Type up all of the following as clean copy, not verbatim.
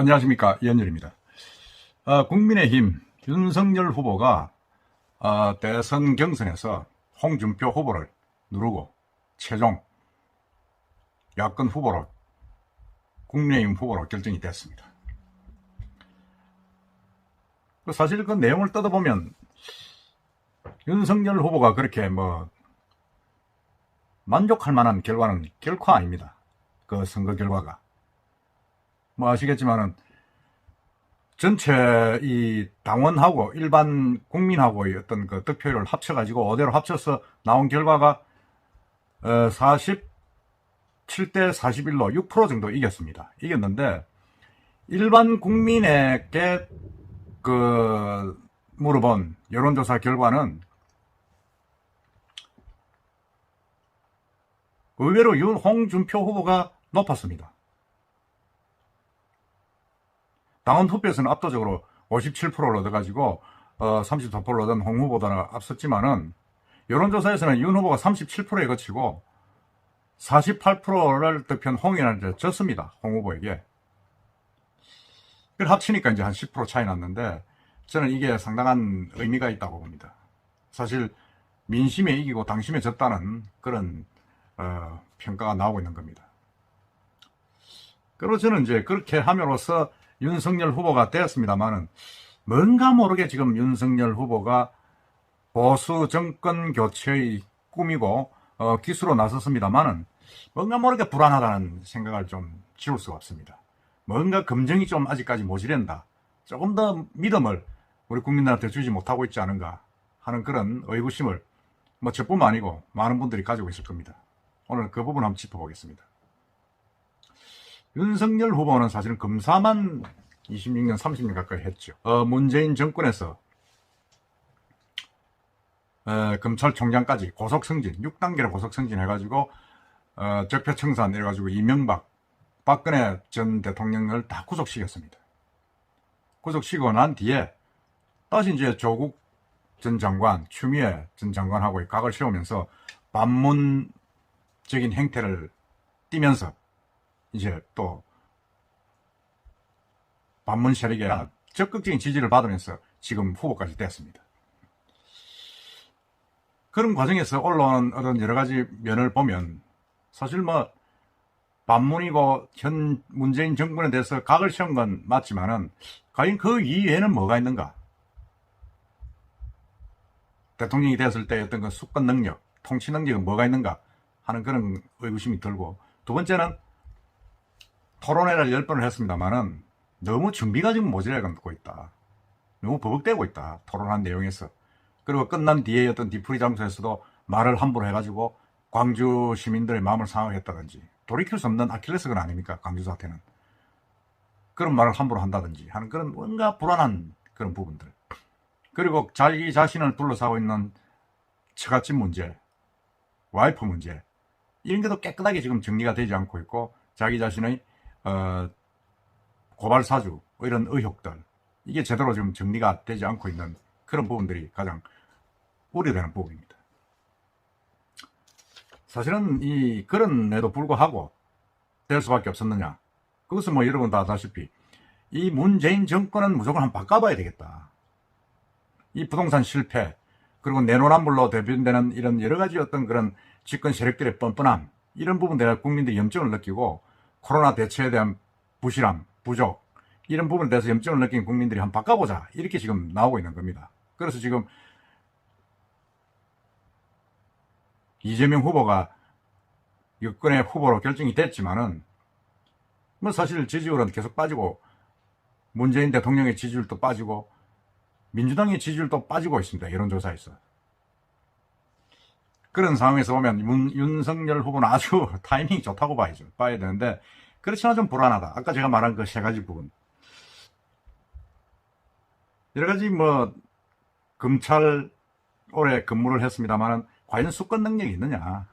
안녕하십니까, 이현열입니다. 국민의힘 윤석열 후보가 대선 경선에서 홍준표 후보를 누르고 최종 야권 후보로, 국민의힘 후보로 결정이 됐습니다. 사실 그 내용을 뜯어보면 윤석열 후보가 그렇게 만족할 만한 결과는 결코 아닙니다. 그 선거 결과가 아시겠지만은 전체 이 당원하고 일반 국민하고의 어떤 그 득표율을 합쳐가지고 5대로 합쳐서 나온 결과가 47대 41로 6% 정도 이겼습니다. 이겼는데 일반 국민에게 물어본 여론조사 결과는 의외로 홍준표 후보가 높았습니다. 당원 투표에서는 압도적으로 57%를 얻어가지고 34%를 얻은 홍 후보보다는 앞섰지만은 여론조사에서는 윤 후보가 37%에 거치고 48%를 득표한 홍이한테 졌습니다. 홍 후보에게. 그걸 합치니까 이제 한 10% 차이 났는데 저는 이게 상당한 의미가 있다고 봅니다. 사실 민심에 이기고 당심에 졌다는 그런 평가가 나오고 있는 겁니다. 그리고 저는 이제 그렇게 함으로써 윤석열 후보가 되었습니다만은 뭔가 모르게 지금 윤석열 후보가 보수 정권 교체의 꿈이고 기수로 나섰습니다만은 뭔가 모르게 불안하다는 생각을 좀 지울 수가 없습니다. 뭔가 검증이 좀 아직까지 모자란다. 조금 더 믿음을 우리 국민들한테 주지 못하고 있지 않은가 하는 그런 의구심을 저뿐만 아니고 많은 분들이 가지고 있을 겁니다. 오늘 그 부분 한번 짚어보겠습니다. 윤석열 후보는 사실은 검사만 26년, 30년 가까이 했죠. 문재인 정권에서 검찰총장까지 고속승진, 6단계로 고속승진 해가지고 적폐청산 해가지고 이명박, 박근혜 전 대통령을 다 구속시켰습니다. 구속시키고 난 뒤에 다시 이제 조국 전 장관, 추미애 전 장관하고의 각을 세우면서 반문적인 행태를 띠면서 이제 또 반문 세력에 적극적인 지지를 받으면서 지금 후보까지 됐습니다. 그런 과정에서 올라오는 어떤 여러 가지 면을 보면 사실 반문이고 현 문재인 정권에 대해서 각을 세운 건 맞지만은 과연 그 이외에는 뭐가 있는가? 대통령이 되었을 때 어떤 그 수권 능력, 통치 능력은 뭐가 있는가 하는 그런 의구심이 들고, 두 번째는 토론회를 10번을 했습니다만은 너무 준비가 지금 모자라고 있다. 너무 버벅대고 있다. 토론한 내용에서. 그리고 끝난 뒤에 어떤 뒤풀이 장소에서도 말을 함부로 해가지고 광주 시민들의 마음을 상하겠다든지, 돌이킬 수 없는 아킬레스건 아닙니까? 광주 사태는. 그런 말을 함부로 한다든지 하는 그런 뭔가 불안한 그런 부분들. 그리고 자기 자신을 둘러싸고 있는 처갓집 문제, 와이프 문제, 이런 것도 깨끗하게 지금 정리가 되지 않고 있고, 자기 자신의 고발 사주, 이런 의혹들, 이게 제대로 지금 정리가 되지 않고 있는 그런 부분들이 가장 우려되는 부분입니다. 사실은 그런에도 불구하고 될 수밖에 없었느냐. 그것은 여러분 다 아다시피 이 문재인 정권은 무조건 한번 바꿔봐야 되겠다. 이 부동산 실패, 그리고 내로남불로 대변되는 이런 여러 가지 어떤 그런 집권 세력들의 뻔뻔함, 이런 부분들에 국민들이 염증을 느끼고 코로나 대처에 대한 부실함, 부족, 이런 부분에 대해서 염증을 느낀 국민들이 한번 바꿔보자, 이렇게 지금 나오고 있는 겁니다. 그래서 지금 이재명 후보가 여권의 후보로 결정이 됐지만은 사실 지지율은 계속 빠지고, 문재인 대통령의 지지율도 빠지고, 민주당의 지지율도 빠지고 있습니다. 여론조사에서. 그런 상황에서 보면 윤석열 후보는 아주 타이밍이 좋다고 봐야 되는데, 그렇지만 좀 불안하다. 아까 제가 말한 그 세 가지 부분. 여러 가지 검찰 오래 근무를 했습니다만 과연 수권 능력이 있느냐.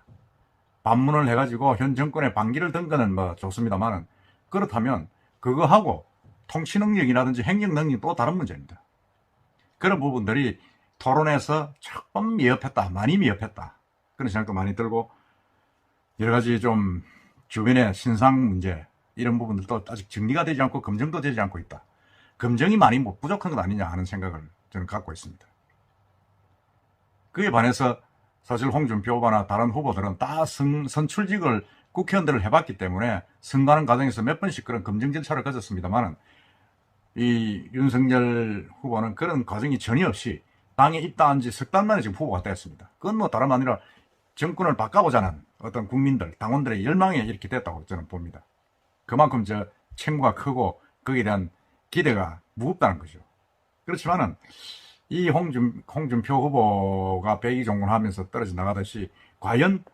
반문을 해가지고 현 정권의 반기를 든 거는 좋습니다만, 그렇다면 그거하고 통치 능력이라든지 행정 능력이 또 다른 문제입니다. 그런 부분들이 토론에서 조금 미흡했다, 많이 미흡했다, 그런 생각도 많이 들고, 여러 가지 좀 주변의 신상 문제, 이런 부분들도 아직 정리가 되지 않고 검증도 되지 않고 있다. 검증이 많이 부족한 것 아니냐 하는 생각을 저는 갖고 있습니다. 그에 반해서 사실 홍준표 후보나 다른 후보들은 다 선출직을 국회의원들을 해봤기 때문에 선거하는 과정에서 몇 번씩 그런 검증 절차를 거쳤습니다만은 이 윤석열 후보는 그런 과정이 전혀 없이 당에 입당한 지 석 달 만에 지금 후보가 됐습니다. 그건 뭐 다름 아니라 정권을 바꿔보자는 어떤 국민들, 당원들의 열망에 이렇게 됐다고 저는 봅니다. 그만큼 책무가 크고 거기에 대한 기대가 무겁다는 거죠. 그렇지만은 이 홍준표 후보가 백의종군하면서 떨어져 나가듯이 과연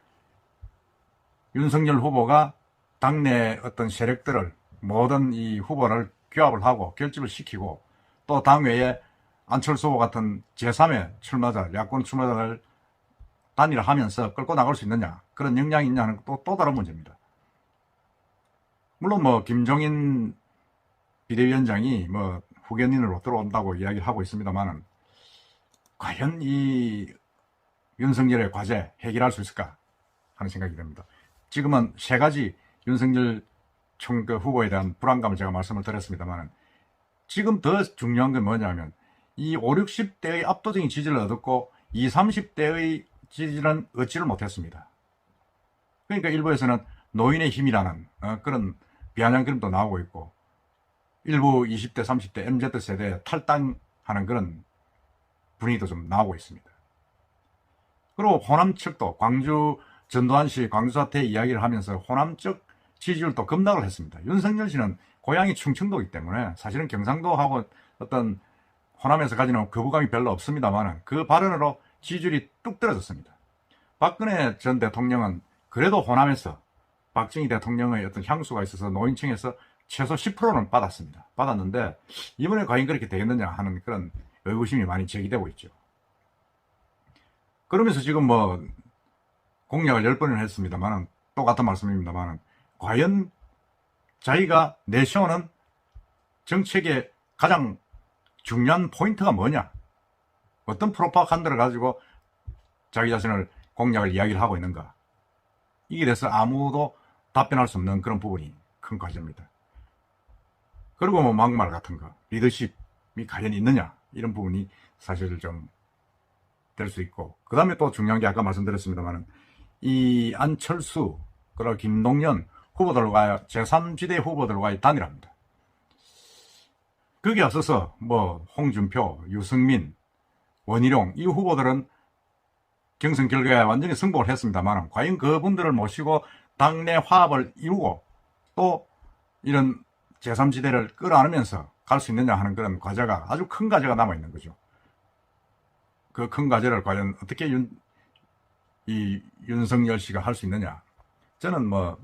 윤석열 후보가 당내 어떤 세력들을 모든 이 후보를 규합을 하고 결집을 시키고 또 당외에 안철수 후보 같은 제3의 출마자, 야권 출마자를 단일화 하면서 끌고 나갈 수 있느냐, 그런 역량이 있냐 하는 또 다른 문제입니다. 물론 뭐 김종인 비대위원장이 뭐 후견인으로 들어온다고 이야기를 하고 있습니다만은 과연 이 윤석열의 과제 해결할 수 있을까 하는 생각이 듭니다. 지금은 세 가지 윤석열 후보에 대한 불안감을 제가 말씀을 드렸습니다만 지금 더 중요한 건 뭐냐면 이 5, 60대의 압도적인 지지를 얻었고 20, 30대의 지지는 얻지를 못했습니다. 그러니까 일부에서는 노인의 힘이라는 그런 비아냥 그림도 나오고 있고 일부 20대, 30대 MZ세대에 탈당하는 그런 분위기도 좀 나오고 있습니다. 그리고 호남 측도 광주 전두환시 광주 사태 이야기를 하면서 호남 쪽 지지율도 급락을 했습니다. 윤석열 씨는 고향이 충청도이기 때문에 사실은 경상도하고 어떤 호남에서 가지는 거부감이 별로 없습니다만 그 발언으로 지지율이 뚝 떨어졌습니다. 박근혜 전 대통령은 그래도 호남에서 박정희 대통령의 어떤 향수가 있어서 노인층에서 최소 10%는 받았습니다. 받았는데 이번에 과연 그렇게 되겠느냐 하는 그런 의구심이 많이 제기되고 있죠. 그러면서 지금 뭐 공약을 10번을 했습니다만 똑같은 말씀입니다만 과연 자기가 내세우는 정책의 가장 중요한 포인트가 뭐냐, 어떤 프로파간다를 가지고 자기 자신을 공약을 이야기를 하고 있는가, 이게 대해서 아무도 답변할 수 없는 그런 부분이 큰 과제입니다. 그리고 뭐 막말 같은 거, 리더십이 과연 있느냐, 이런 부분이 사실 좀 될 수 있고, 그 다음에 또 중요한 게 아까 말씀드렸습니다만 이 안철수 그리고 김동연 후보들과 제3지대 후보들과의 단일화입니다. 거기에 앞서서 뭐 홍준표, 유승민, 원희룡 이 후보들은 경선 결과에 완전히 승복을 했습니다만 과연 그분들을 모시고 당내 화합을 이루고 또 이런 제3지대를 끌어안으면서 갈 수 있느냐 하는 그런 과제가 아주 큰 과제가 남아있는 거죠. 그 큰 과제를 과연 어떻게 윤석열 씨가 할 수 있느냐. 저는 뭐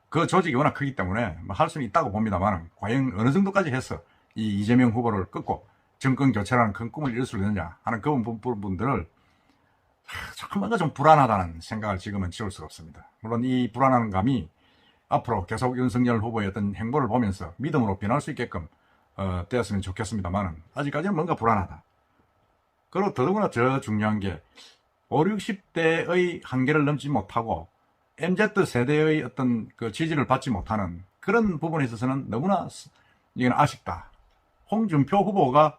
그 조직이 워낙 크기 때문에 뭐 할 수는 있다고 봅니다만 과연 어느 정도까지 해서 이 이재명 후보를 끊고 정권 교체라는 큰 꿈을 이룰 수 있느냐 하는 그 부분들을 조금만 좀 불안하다는 생각을 지금은 지울 수가 없습니다. 물론 이 불안한 감이 앞으로 계속 윤석열 후보의 어떤 행보를 보면서 믿음으로 변할 수 있게끔 되었으면 좋겠습니다만 아직까지는 뭔가 불안하다. 그리고 더더구나 더 중요한 게 5, 60대의 한계를 넘지 못하고 MZ세대의 어떤 그 지지를 받지 못하는 그런 부분에 있어서는 너무나 이건 아쉽다. 홍준표 후보가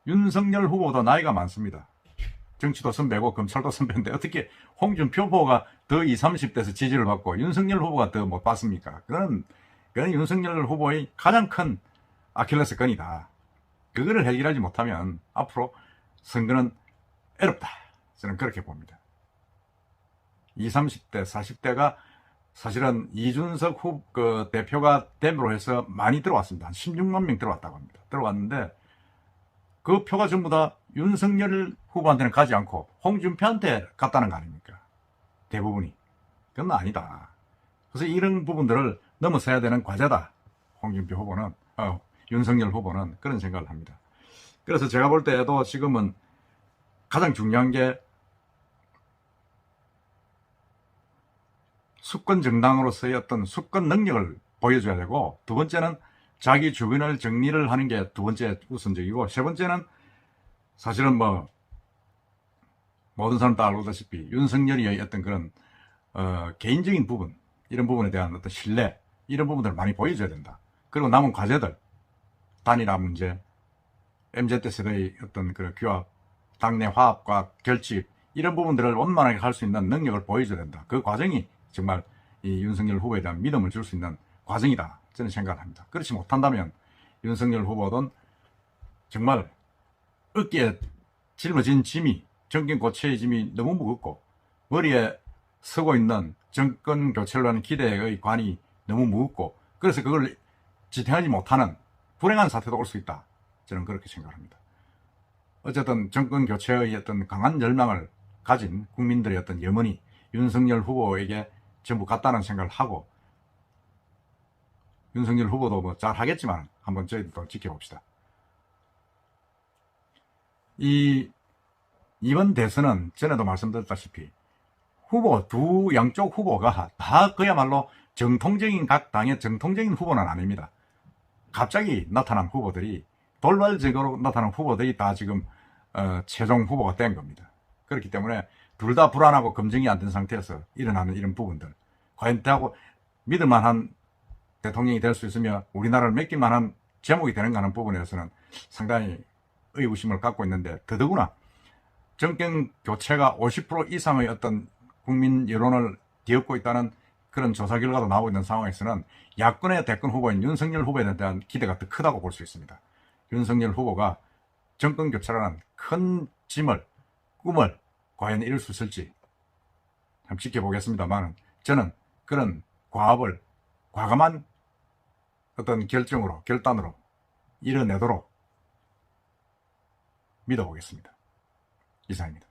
윤석열 후보보다 나이가 많습니다. 정치도 선배고 검찰도 선배인데 어떻게 홍준표 후보가 더 20, 30대에서 지지를 받고 윤석열 후보가 더 못 받습니까? 그건 윤석열 후보의 가장 큰 아킬레스건이다. 그거를 해결하지 못하면 앞으로 선거는 어렵다. 저는 그렇게 봅니다. 20, 30대, 40대가 사실은 이준석 대표가 됨으로 해서 많이 들어왔습니다. 한 16만 명 들어왔다고 합니다. 들어왔는데 그 표가 전부 다 윤석열 후보한테는 가지 않고 홍준표한테 갔다는 거 아닙니까? 대부분이. 그건 아니다. 그래서 이런 부분들을 넘어서야 되는 과제다. 홍준표 후보는, 윤석열 후보는 그런 생각을 합니다. 그래서 제가 볼 때에도 지금은 가장 중요한 게 수권 정당으로서의 어떤 수권 능력을 보여줘야 되고, 두 번째는 자기 주변을 정리를 하는 게 두 번째 우선적이고, 세 번째는 사실은 뭐 모든 사람 다 알고다시피 윤석열이의 어떤 그런 개인적인 부분, 이런 부분에 대한 어떤 신뢰, 이런 부분들을 많이 보여줘야 된다. 그리고 남은 과제들, 단일화 문제, MZ세대의 어떤 그 규합, 당내 화합과 결집, 이런 부분들을 원만하게 할 수 있는 능력을 보여줘야 된다. 그 과정이 정말 이 윤석열 후보에 대한 믿음을 줄 수 있는 과정이다. 저는 생각을 합니다. 그렇지 못한다면 윤석열 후보는 정말 어깨에 짊어진 짐이, 정권 교체의 짐이 너무 무겁고 머리에 서고 있는 정권 교체를 하는 기대의 관이 너무 무겁고, 그래서 그걸 지탱하지 못하는 불행한 사태도 올 수 있다. 저는 그렇게 생각합니다. 어쨌든 정권 교체의 어떤 강한 열망을 가진 국민들의 어떤 염원이 윤석열 후보에게 전부 같다는 생각을 하고, 윤석열 후보도 뭐 잘 하겠지만 한번 저희들도 지켜봅시다. 이번 대선은 전에도 말씀드렸다시피 후보 양쪽 후보가 다 그야말로 정통적인, 각 당의 정통적인 후보는 아닙니다. 갑자기 나타난 후보들이, 돌발적으로 나타난 후보들이 다 지금 최종 후보가 된 겁니다. 그렇기 때문에 둘 다 불안하고 검증이 안 된 상태에서 일어나는 이런 부분들, 과연 믿을만한 대통령이 될 수 있으며 우리나라를 맡길만한 제목이 되는가 하는 부분에서는 상당히 의구심을 갖고 있는데, 더더구나 정권 교체가 50% 이상의 어떤 국민 여론을 뒤엎고 있다는 그런 조사 결과도 나오고 있는 상황에서는 야권의 대권 후보인 윤석열 후보에 대한 기대가 더 크다고 볼 수 있습니다. 윤석열 후보가 정권 교체라는 큰 짐을, 꿈을 과연 이룰 수 있을지 참 지켜보겠습니다만, 저는 그런 과업을 과감한 어떤 결단으로 이뤄내도록 믿어보겠습니다. 이상입니다.